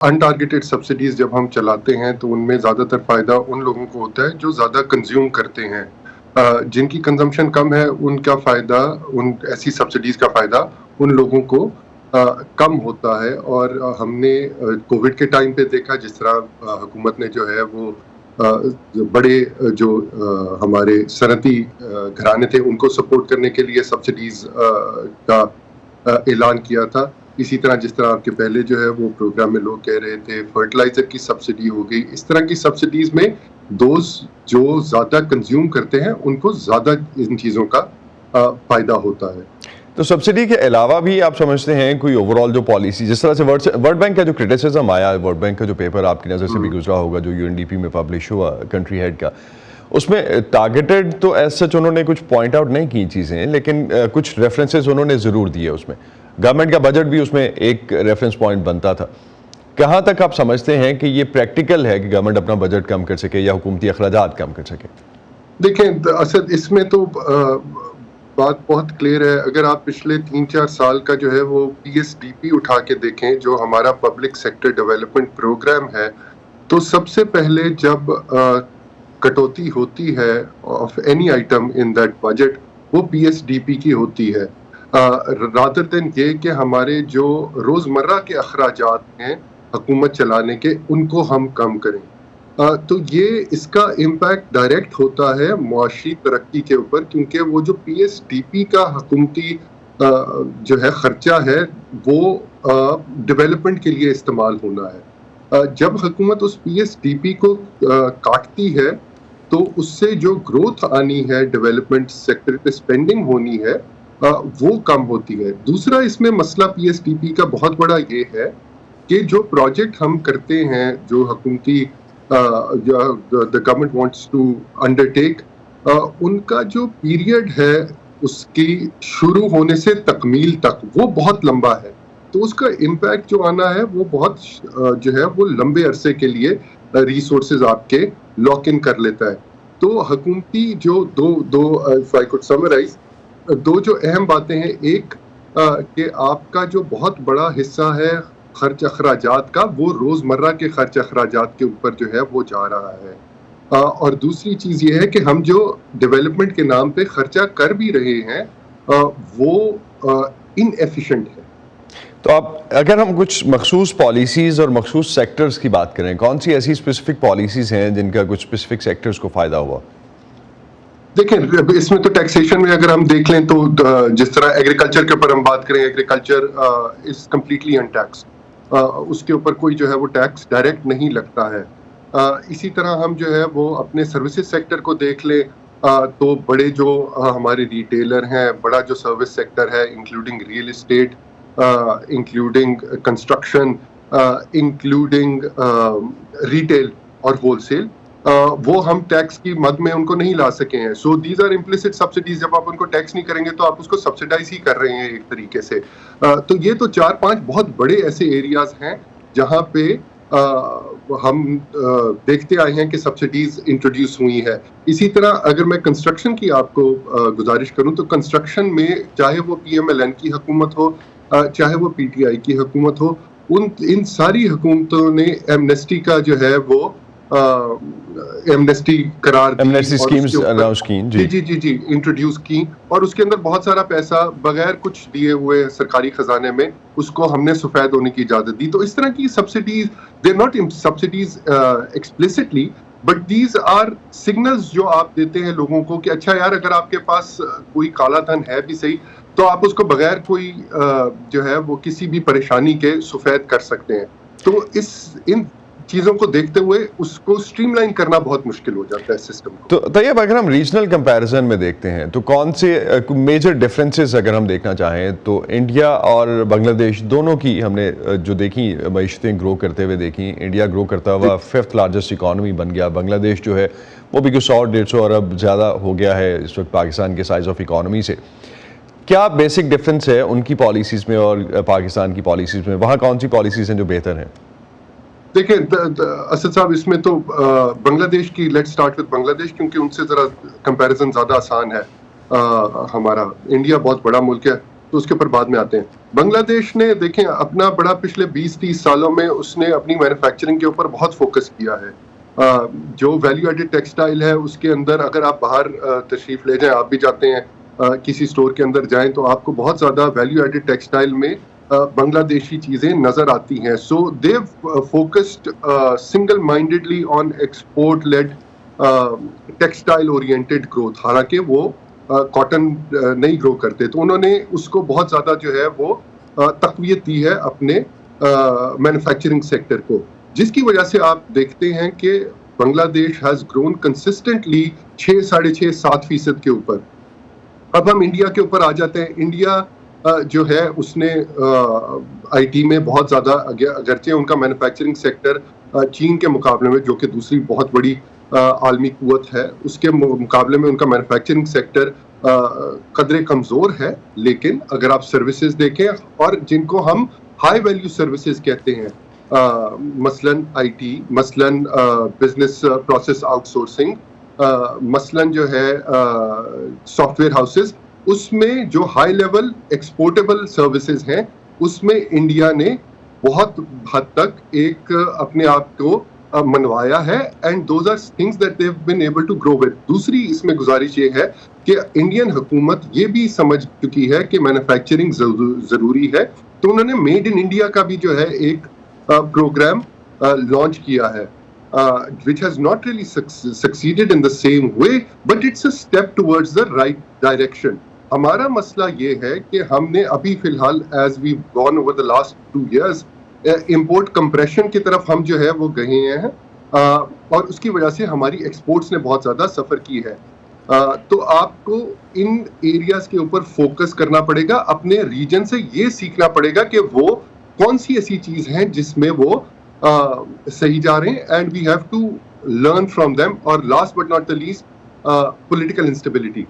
अनटारगेटेड subsidies जब हम चलाते हैं तो उनमें ज़्यादातर फ़ायदा उन लोगों को होता है जो ज़्यादा कंज़्यूम करते हैं। जिनकी कंज़म्पशन कम है उनका फ़ायदा उन ऐसी सब्सिडीज़ का फ़ायदा उन लोगों को कम होता है और हमने कोविड के टाइम पे देखा जिस तरह हुकूमत ने जो है वो जो बड़े हमारे सनती घराने थे उनको सपोर्ट करने के लिए सब्सिडीज़ का ऐलान किया था। इसी तरह जिस तरह आपके पहले जो है वो प्रोग्राम में लोग कह रहे थे फर्टिलाइजर की सब्सिडी हो गई, इस तरह की सब्सिडीज में दोज जो ज़्यादा कंज्यूम करते हैं उनको ज़्यादा इन चीज़ों का फ़ायदा होता है। तो सब्सिडी के अलावा भी आप समझते हैं कोई ओवरऑल जो पॉलिसी, जिस तरह से वर्ल्ड बैंक का जो क्रिटिसिज्म आया, वर्ल्ड बैंक का जो पेपर आपकी नज़र से भी गुजरा होगा जो यूएनडीपी में पब्लिश हुआ कंट्री हेड का, उसमें टारगेटेड तो एज सच उन्होंने कुछ पॉइंट आउट नहीं की चीज़ें, लेकिन कुछ रेफरेंसेस उन्होंने ज़रूर दिए। उसमें गवर्नमेंट का बजट भी उसमें एक रेफरेंस पॉइंट बनता था। कहाँ तक आप समझते हैं कि ये प्रैक्टिकल है कि गवर्नमेंट अपना बजट कम कर सके या हुकूमती अखराजात कम कर सके? देखें असद इसमें तो बात बहुत क्लियर है। अगर आप पिछले 3-4 साल का जो है वो PSDP उठा के देखें जो हमारा पब्लिक सेक्टर डेवलपमेंट प्रोग्राम है, तो सबसे पहले जब कटौती होती है of any item in that budget वो PSDP की होती है, रादर देन ये कि हमारे जो रोज़मर्रा के अखराजात हैं हुकूमत चलाने के उनको हम कम करें। तो ये इसका इम्पैक्ट डायरेक्ट होता है मुआशी तरक्की के ऊपर, क्योंकि वो जो PSDP का हुकूमती जो है खर्चा है वो डेवलपमेंट के लिए इस्तेमाल होना है। जब हुकूमत उस PSDP को काटती है तो उससे जो ग्रोथ आनी है डेवलपमेंट सेक्टर पे स्पेंडिंग होनी है वो कम होती है। दूसरा इसमें मसला PSDP का बहुत बड़ा ये है कि जो प्रोजेक्ट हम करते हैं जो हुकूमती the government wants to undertake, उनका जो पीरियड है उसकी शुरू होने से तकमील तक वो बहुत लंबा है, तो उसका इम्पैक्ट जो आना है वो बहुत जो है वो लंबे अरसे के लिए रिसोर्सेज आपके लॉक इन कर लेता है। तो हुकूमती जो दो इफ आई कुड समराइज, दो जो अहम बातें हैं, एक कि आपका जो बहुत बड़ा हिस्सा है खर्च अखराजात का वो रोज़मर्रा के खर्च अखराजात के ऊपर जो है वो जा रहा है, और दूसरी चीज़ ये है कि हम जो डेवलपमेंट के नाम पे खर्चा कर भी रहे हैं वो इनएफिशिएंट है। तो आप अगर हम कुछ मखसूस पॉलिसीज़ और मखसूस सेक्टर्स की बात करें, कौन सी ऐसी स्पेसिफिक पॉलिसीज़ हैं जिनका कुछ स्पेसिफिक सेक्टर्स को फ़ायदा हुआ? देखें इसमें तो टैक्सेशन में अगर हम देख लें तो जिस तरह एग्रीकल्चर के ऊपर हम बात करें, एग्रीकल्चर इज कम्प्लीटली अनटैक्स्ड, उसके ऊपर कोई जो है वो टैक्स डायरेक्ट नहीं लगता है। इसी तरह हम जो है वो अपने सर्विसेज सेक्टर को देख लें तो बड़े जो हमारे रिटेलर हैं, बड़ा जो सर्विस सेक्टर है including real estate, including construction, including retail और होलसेल, वो हम टैक्स की मद में उनको नहीं ला सके हैं। So these are implicit subsidies. जब आप उनको टैक्स नहीं करेंगे तो आप उसको सब्सिडाइज ही कर रहे हैं एक तरीके से। तो ये तो 4-5 बहुत बड़े ऐसे एरियाज हैं जहां पे हम देखते आए हैं कि सब्सिडीज इंट्रोड्यूस हुई है। इसी तरह अगर मैं कंस्ट्रक्शन की आपको गुजारिश करूं तो कंस्ट्रक्शन में चाहे वो PMLN की हुकूमत हो चाहे वो PTI की हुकूमत हो, इन सारी हुकूमतों ने एमनेस्टी का जो है वो एमनेस्टी करार दी, एमनेस्टी स्कीम्स अनाउंस की, जी इंट्रोड्यूस की, और उसके अंदर बहुत सारा पैसा बगैर कुछ दिए हुए सरकारी खजाने में उसको हमने सफेद होने की इजाजत दी। तो इस तरह की subsidies, they not subsidies explicitly, but these are signals जो आप देते हैं लोगों को कि अच्छा यार अगर आपके पास कोई काला धन है भी सही तो आप उसको बगैर कोई जो है वो किसी भी परेशानी के सफेद कर सकते हैं। तो इन चीज़ों को देखते हुए उसको स्ट्रीमलाइन करना बहुत मुश्किल हो जाता है सिस्टम को। तो तैयब अगर हम रीजनल कंपैरिजन में देखते हैं तो कौन से मेजर डिफरेंसेस अगर हम देखना चाहें तो इंडिया और बांग्लादेश दोनों की हमने जो देखी मईशतें ग्रो करते हुए देखी। इंडिया ग्रो करता हुआ 5th लार्जेस्ट इकॉनमी बन गया, बांग्लादेश जो है वो भी 100-150 अरब ज़्यादा हो गया है इस वक्त पाकिस्तान के साइज़ ऑफ इकॉनमी से। क्या बेसिक डिफरेंस है उनकी पॉलिसीज़ में और पाकिस्तान की पॉलिसीज़ में? वहाँ कौन सी पॉलिसीज़ हैं जो बेहतर हैं? देखिए असद साहब, इसमें तो बांग्लादेश की, लेट्स स्टार्ट विद बांग्लादेश, क्योंकि उनसे ज़रा कंपैरिजन ज़्यादा आसान है। हमारा इंडिया बहुत बड़ा मुल्क है, تو اس کے اوپر بعد میں آتے ہیں. بنگلہ دیش نے دیکھیں اپنا بڑا پچھلے 20-30 سالوں میں اس نے اپنی مینوفیکچرنگ کے اوپر بہت فوکس کیا ہے. جو ویلیو ایڈڈ ٹیکسٹائل ہے اس کے اندر اگر آپ باہر تشریف لے جائیں, آپ بھی جاتے ہیں کسی اسٹور کے اندر جائیں تو آپ کو بہت زیادہ ویلیو ایڈڈ ٹیکسٹائل میں بنگلہ دیشی چیزیں نظر آتی ہیں. So they focused single mindedly on export led textile oriented growth. حالانکہ وہ کاٹن نہیں گرو کرتے, تو انہوں نے اس کو بہت زیادہ جو ہے وہ تقویت دی ہے اپنے مینوفیکچرنگ سیکٹر کو, جس کی وجہ سے آپ دیکھتے ہیں کہ بنگلہ دیش ہیز گرون کنسسٹنٹلی 6-6.5-7% کے اوپر. اب ہم انڈیا کے اوپر آ جاتے ہیں. انڈیا جو ہے اس نے آئی ٹی میں بہت زیادہ, اگرچہ ان کا مینوفیکچرنگ سیکٹر چین کے مقابلے میں, جو کہ دوسری بہت بڑی عالمی قوت ہے, اس کے مقابلے میں ان کا مینوفیکچرنگ سیکٹر قدرے کمزور ہے. لیکن اگر آپ سروسز دیکھیں, اور جن کو ہم ہائی ویلیو سروسز کہتے ہیں, مثلاً آئی ٹی, مثلاً بزنس پروسیس آؤٹ سورسنگ, مثلاً جو ہے سافٹ ویئر ہاؤسز, اس میں جو ہائی لیول ایکسپورٹیبل سروسز ہیں اس میں انڈیا نے بہت حد تک ایک اپنے آپ کو منوایا ہے, and those are things that they have been able to grow with. دوسری اس میں گزارش یہ ہے کہ انڈین حکومت یہ بھی سمجھ چکی ہے کہ مینوفیکچرنگ ضروری ہے, تو انہوں نے میڈ ان انڈیا کا بھی جو ہے ایک پروگرام لانچ کیا ہے, which has not really succeeded in the same way, but it's a step towards the right direction. ہمارا مسئلہ یہ ہے کہ ہم نے ابھی فی الحال as we've gone over the last 2 years import compression کی طرف ہم جو ہے وہ گئے ہیں, اور اس کی وجہ سے ہماری ایکسپورٹس نے بہت زیادہ سفر کی ہے. تو آپ کو ان ایریاز کے اوپر فوکس کرنا پڑے گا, اپنے ریجن سے یہ سیکھنا پڑے گا کہ وہ کون سی ایسی چیز ہیں جس میں وہ صحیح جا رہے ہیں, and we have to learn from them. اور last but not the least, political instability.